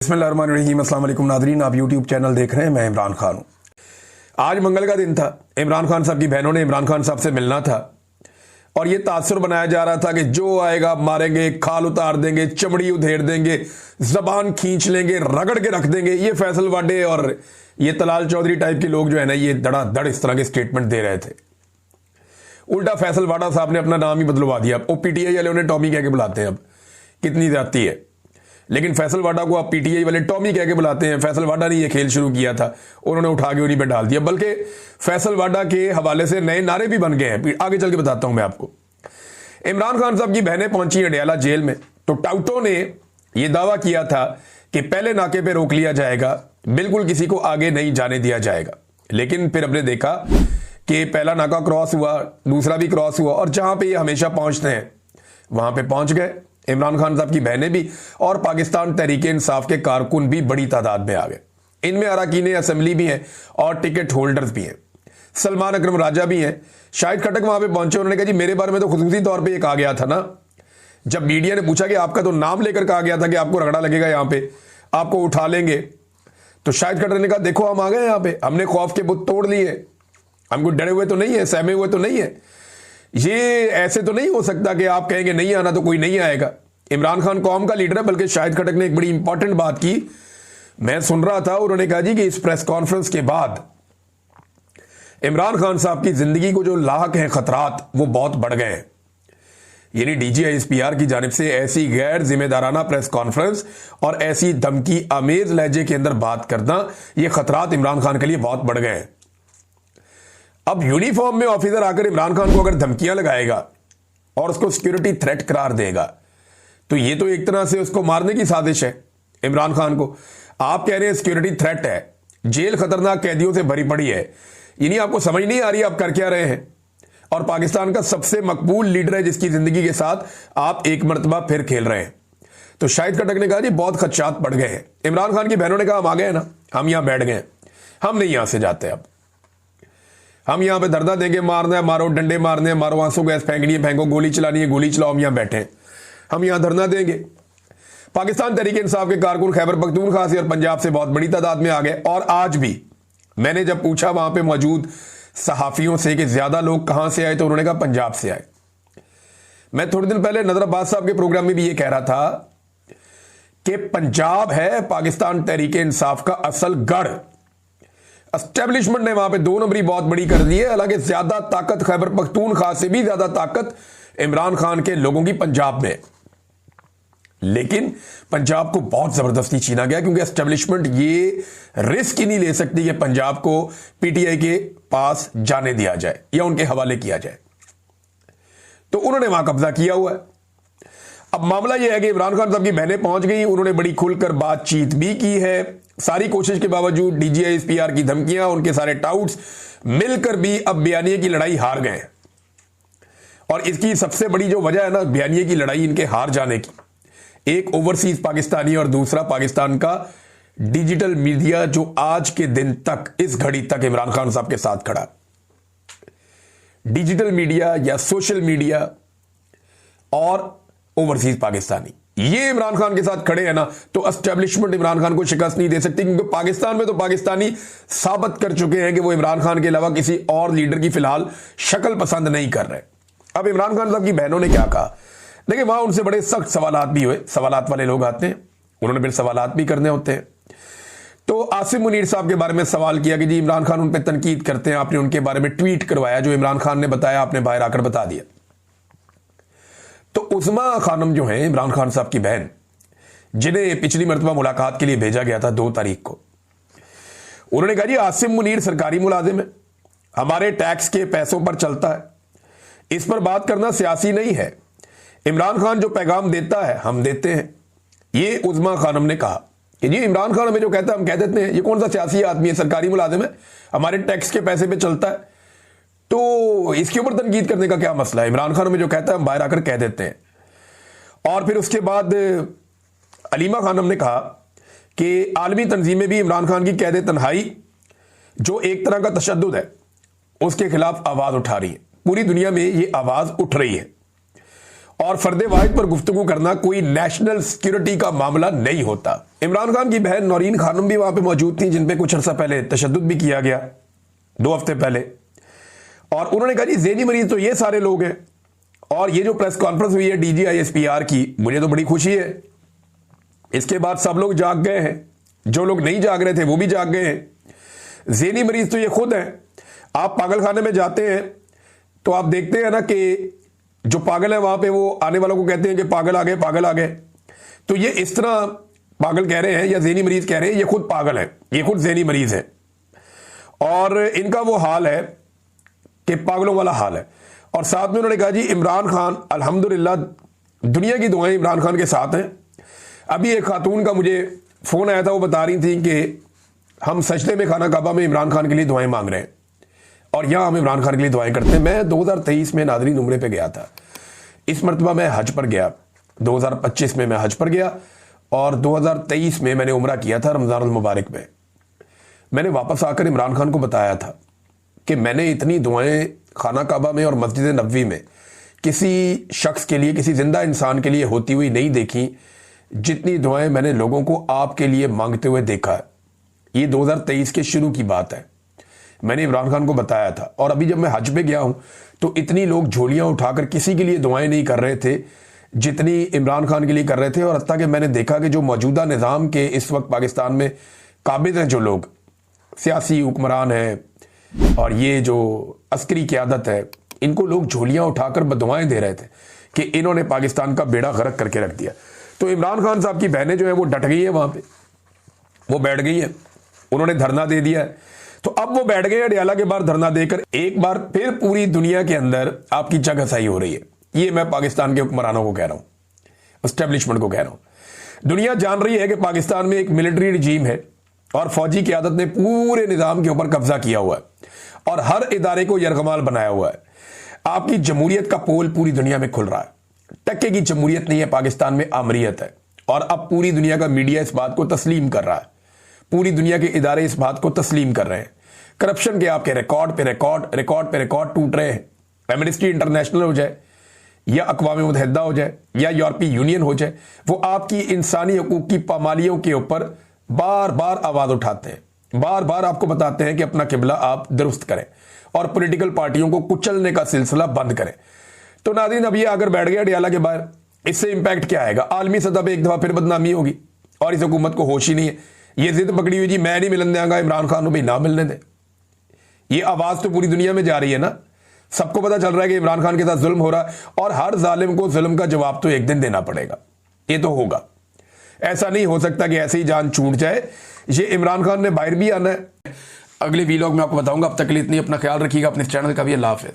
बिस्मिल्लाहिर्रहमानिर्रहीम। अस्सलाम वालेकुम नादरीन, आप यूट्यूब चैनल देख रहे हैं। मैं इमरान खान हूँ। आज मंगल का दिन था। इमरान खान साहब की बहनों ने इमरान खान साहब से मिलना था और ये तासुर बनाया जा रहा था कि जो आएगा मारेंगे, खाल उतार देंगे, चमड़ी उधेड़ देंगे, जबान खींच लेंगे, रगड़ के रख देंगे। ये फैसल वाडे और ये तलाल चौधरी टाइप के लोग जो है ना, ये धड़ाधड़ इस तरह के स्टेटमेंट दे रहे थे। उल्टा फैसल वाडा साहब ने अपना नाम ही बदलवा दिया। अब पीटीआई वाले उन्हें टॉमी कह के बुलाते हैं। अब कितनी ज्यादती है। लेकिन फैसल वाडा को आप पीटीआई वाले टॉमी कह के बुलाते हैं। फैसल वाडा ने ये खेल शुरू किया था, उन्होंने उठा के उन्हीं पे डाल दिया। बल्कि फैसल वाडा के हवाले से नए नारे भी बन गए हैं। आगे चल के बताता हूं मैं आपको। इमरान खान साहब की बहनें पहुंची अडयाला जेल में, तो टाउटों ने यह दावा किया था कि पहले नाके पे रोक लिया जाएगा, बिल्कुल किसी को आगे नहीं जाने दिया जाएगा। लेकिन फिर हमने देखा कि पहला नाका क्रॉस हुआ, दूसरा भी क्रॉस हुआ, और जहां पे ये हमेशा पहुंचते हैं वहां पे पहुंच गए। इमरान खान साहब की बहनें भी और पाकिस्तान तहरीक इंसाफ के कारकुन भी बड़ी तादाद में आ गए। इनमें अरकान असेंबली भी हैं और टिकट होल्डर्स भी हैं। सलमान अकरम राजा भी हैं। शाहिद खटक वहां पे पहुंचे, उन्होंने कहा जी मेरे बारे में तो खुसूसी तौर पे ये कहा गया था ना। जब मीडिया ने पूछा कि आपका तो नाम लेकर कहा गया था कि आपको रगड़ा लगेगा, यहां पे आपको उठा लेंगे, तो शाहिद खटक ने कहा देखो हम आ गए, यहां पे हमने खौफ के बुत तोड़ लिए, हम कोई डरे हुए तो नहीं है, सहमे हुए तो नहीं है। ये ऐसे तो नहीं हो सकता कि आप कहेंगे नहीं आना तो कोई नहीं आएगा। इमरान खान कौम का लीडर है। बल्कि शाहिद खटक ने एक बड़ी इंपॉर्टेंट बात की, मैं सुन रहा था, उन्होंने कहा जी कि इस प्रेस कॉन्फ्रेंस के बाद इमरान खान साहब की जिंदगी को जो लाहक हैं खतरात, वो बहुत बढ़ गए हैं। यानी डीजीआईएसपीआर की जानिब से ऐसी गैर जिम्मेदाराना प्रेस कॉन्फ्रेंस और ऐसी धमकी आमेज लहजे के अंदर बात करना, ये खतरात इमरान खान के लिए बहुत बढ़ गए हैं। अब यूनिफॉर्म में ऑफिसर आकर इमरान खान को अगर धमकियां लगाएगा और उसको सिक्योरिटी थ्रेट करार देगा, तो ये तो एक तरह से उसको मारने की साजिश है। इमरान खान को आप कह रहे हैं सिक्योरिटी थ्रेट है, जेल खतरनाक कैदियों से भरी पड़ी है, यानी आपको समझ नहीं आ रही आप कर क्या रहे हैं। और पाकिस्तान का सबसे मकबूल लीडर है जिसकी जिंदगी के साथ आप एक मरतबा फिर खेल रहे हैं। तो शाहिद खटक ने कहा जी बहुत खदशात बढ़ गए हैं। इमरान खान की बहनों ने कहा हम आ गए ना, हम यहां बैठ गए, हम नहीं यहां से जाते। अब हम यहां पे धरना देंगे, मारना है मारो, डंडे मारने हैं मारो, आंसू गैस फेंकनी है फेंको, गोली चलानी है गोली चलाओ, हम यहां बैठे हैं, हम यहां धरना देंगे। पाकिस्तान तहरीक इंसाफ के कारकुन खैबर पख्तूनख्वा से और पंजाब से बहुत बड़ी तादाद में आ गए। और आज भी मैंने जब पूछा वहां पे मौजूद सहाफियों से कि ज्यादा लोग कहां से आए, तो उन्होंने कहा पंजाब से आए। मैं थोड़े दिन पहले नजर अब्बास साहब के प्रोग्राम में भी ये कह रहा था कि पंजाब है पाकिस्तान तहरीक इंसाफ का असल गढ़। एस्टेब्लिशमेंट ने वहां पे 2 नंबरी बहुत बड़ी कर दी है। हालांकि ज्यादा ताकत खैबर पख्तूनख्वा से भी ज्यादा ताकत इमरान खान के लोगों की पंजाब में, लेकिन पंजाब को बहुत जबरदस्ती छीना गया, क्योंकि एस्टेब्लिशमेंट ये रिस्क ही नहीं ले सकती कि पंजाब को पीटीआई के पास जाने दिया जाए या उनके हवाले किया जाए। तो उन्होंने वहां कब्जा किया हुआ है। अब मामला यह है कि इमरान खान साहब की बहनें पहुंच गई, उन्होंने बड़ी खुलकर बातचीत भी की है। सारी कोशिश के बावजूद डीजीआईएसपीआर की धमकियां, उनके सारे टाउट्स मिलकर भी अब बयानिए की लड़ाई हार गए। और इसकी सबसे बड़ी जो वजह है ना बयानिए की लड़ाई, इनके हार जाने की, एक ओवरसीज पाकिस्तानी और दूसरा पाकिस्तान का डिजिटल मीडिया, जो आज के दिन तक, इस घड़ी तक इमरान खान साहब के साथ खड़ा। डिजिटल मीडिया या सोशल मीडिया और ओवरसीज पाकिस्तानी, ये इमरान खान के साथ खड़े हैं ना, तो एस्टेब्लिशमेंट इमरान खान को शिकस्त नहीं दे सकती, क्योंकि पाकिस्तान में तो पाकिस्तानी साबित कर चुके हैं कि वो इमरान खान के अलावा किसी और लीडर की फिलहाल शक्ल पसंद नहीं कर रहे। अब इमरान खान साहब की बहनों ने क्या कहा, देखिए वहां उनसे बड़े सख्त सवालात भी हुए। सवालात वाले लोग आते हैं, उन्होंने फिर सवालात भी करने होते हैं। तो आसिम मुनीर साहब के बारे में सवाल किया कि जी इमरान खान उन पर तनकीद करते हैं, आपने उनके बारे में ट्वीट करवाया, जो इमरान खान ने बताया आपने बाहर आकर बता दिया। तो उस्मा खानम जो है इमरान खान साहब की बहन, जिन्हें पिछली मरतबा मुलाकात के लिए भेजा गया था 2 तारीख को, उन्होंने कहा जी आसिम मुनीर सरकारी मुलाजिम है, हमारे टैक्स के पैसों पर चलता है, इस पर बात करना सियासी नहीं है, इमरान खान जो पैगाम देता है हम देते हैं। ये उस्मा खानम ने कहा कि जी इमरान खान हमें जो कहता है हम कह देते हैं, ये कौन सा सियासी आदमी है, सरकारी मुलाजिम है, हमारे टैक्स के पैसे पे चलता है, तो इसके ऊपर तनकीद करने का क्या मसला है, इमरान खान हमें जो कहता है हम बाहर आकर कह देते हैं। और फिर उसके बाद अलीमा खानम ने कहा कि आलमी तंजीमें भी इमरान खान की कैद तन्हाई, जो एक तरह का तशद्दुद है, उसके खिलाफ आवाज उठा रही है। पूरी दुनिया में ये आवाज उठ रही है और फर्दे वाहिद पर गुफ्तगू करना कोई नेशनल सिक्योरिटी का मामला नहीं होता। इमरान खान की बहन नौरीन खानम भी वहां पे मौजूद थी, जिन पे कुछ अर्सा पहले तशद्दुद भी किया गया 2 हफ्ते पहले, और उन्होंने कहा जी ज़हनी मरीज तो ये सारे लोग हैं। और ये जो प्रेस कॉन्फ्रेंस हुई है DGISPR की, मुझे तो बड़ी खुशी है। इसके बाद सब लोग जाग गए हैं, जो लोग नहीं जाग रहे थे वो भी जाग गए हैं। ज़हनी मरीज तो ये खुद हैं। आप पागल खाने में जाते हैं तो आप देखते हैं ना कि जो पागल है वहां पे वो आने वालों को कहते हैं कि पागल आ गए, पागल आ गए। तो ये इस तरह पागल कह रहे हैं या ज़हनी मरीज कह रहे हैं, ये खुद पागल है, ये खुद ज़हनी मरीज है। और इनका वो हाल है कि पागलों वाला हाल है। और साथ में उन्होंने कहा जी इमरान खान अल्हम्दुलिल्लाह, दुनिया की दुआएं इमरान खान के साथ हैं। अभी एक खातून का मुझे फोन आया था, वो बता रही थी कि हम सजदे में खाना काबा में इमरान खान के लिए दुआएं मांग रहे हैं और यहां हम इमरान खान के लिए दुआएं करते हैं। मैं 2023 में नादरीन उम्रे पे गया था। इस मरतबा मैं हज पर गया। 2025 में मैं हज पर गया और 2023 में मैंने उम्रा किया था रमजान मुबारक में। मैंने वापस आकर इमरान खान को बताया था कि मैंने इतनी दुआएं खाना काबा में और मस्जिद नबवी में किसी शख्स के लिए, किसी जिंदा इंसान के लिए होती हुई नहीं देखी जितनी दुआएं मैंने लोगों को आपके लिए मांगते हुए देखा है। ये 2023 के शुरू की बात है। मैंने इमरान खान को बताया था। और अभी जब मैं हज पे गया हूं तो इतनी लोग झोलियां उठाकर किसी के लिए दुआएं नहीं कर रहे थे जितनी इमरान खान के लिए कर रहे थे। और हत्ता कि मैंने देखा कि जो मौजूदा निज़ाम के इस वक्त पाकिस्तान में काबिज हैं, जो लोग सियासी हुक्मरान हैं और ये जो अस्करी क़यादत है, इनको लोग झोलियां उठाकर बदुआएं दे रहे थे कि इन्होंने पाकिस्तान का बेड़ा गर्क करके रख दिया। तो इमरान खान साहब की बहनें जो है वो डट गई है, वहां पे वो बैठ गई है, उन्होंने धरना दे दिया है। तो अब वो बैठ गए अडयाला के बाहर धरना देकर। एक बार फिर पूरी दुनिया के अंदर आपकी जगहसाई हो रही है। ये मैं पाकिस्तान के हुक्मरानों को कह रहा हूं, एस्टेब्लिशमेंट को कह रहा हूं। दुनिया जान रही है कि पाकिस्तान में एक मिलिट्री रिजीम है और फौजी क़यादत ने पूरे निज़ाम के ऊपर कब्जा किया हुआ है और हर इदारे को यरगमाल बनाया हुआ है। आपकी जमहूरियत का पोल पूरी दुनिया में खुल रहा है। टक्के की जमहूरियत नहीं है पाकिस्तान में, आमरीयत है। और अब पूरी दुनिया का मीडिया इस बात को तस्लीम कर रहा है, पूरी दुनिया के इदारे इस बात को तस्लीम कर रहे हैं। करप्शन के आपके रिकॉर्ड पे रिकॉर्ड, रिकॉर्ड पे रिकॉर्ड टूट रहे हैं। एमनेस्टी इंटरनेशनल हो जाए या अक़वाम मुत्तहिदा हो जाए या यूरोपीय यूनियन हो जाए, वो आपकी इंसानी हकूक़ की पामालियों के ऊपर बार बार आवाज़ उठाते हैं, बार बार आपको बताते हैं कि अपना किबला आप दुरुस्त करें और पॉलिटिकल पार्टियों को कुचलने का सिलसिला बंद करें। तो नाज़रीन, अब ये अगर बैठ गया अडयाला के बाहर, इससे इंपैक्ट क्या आएगा? आलमी सतह पर एक दफ़ा फिर बदनामी होगी और इस हुकूमत को होश ही नहीं है। ये जिद पकड़ी हुई जी मैं नहीं मिलन देंगा इमरान खान को, भाई ना मिलने दे। ये आवाज़ तो पूरी दुनिया में जा रही है ना, सबको पता चल रहा है कि इमरान खान के साथ जुल्म हो रहा है और हर जालिम को जुल्म का जवाब तो एक दिन देना पड़ेगा। ये तो होगा, ऐसा नहीं हो सकता कि ऐसे ही जान छूट जाए। ये इमरान खान ने बाहर भी आना है। अगले वीलॉग में आपको बताऊंगा। अब तक के लिए इतनी, अपना ख्याल रखिएगा, अपने चैनल का भी। अल्लाह हाफ़िज़।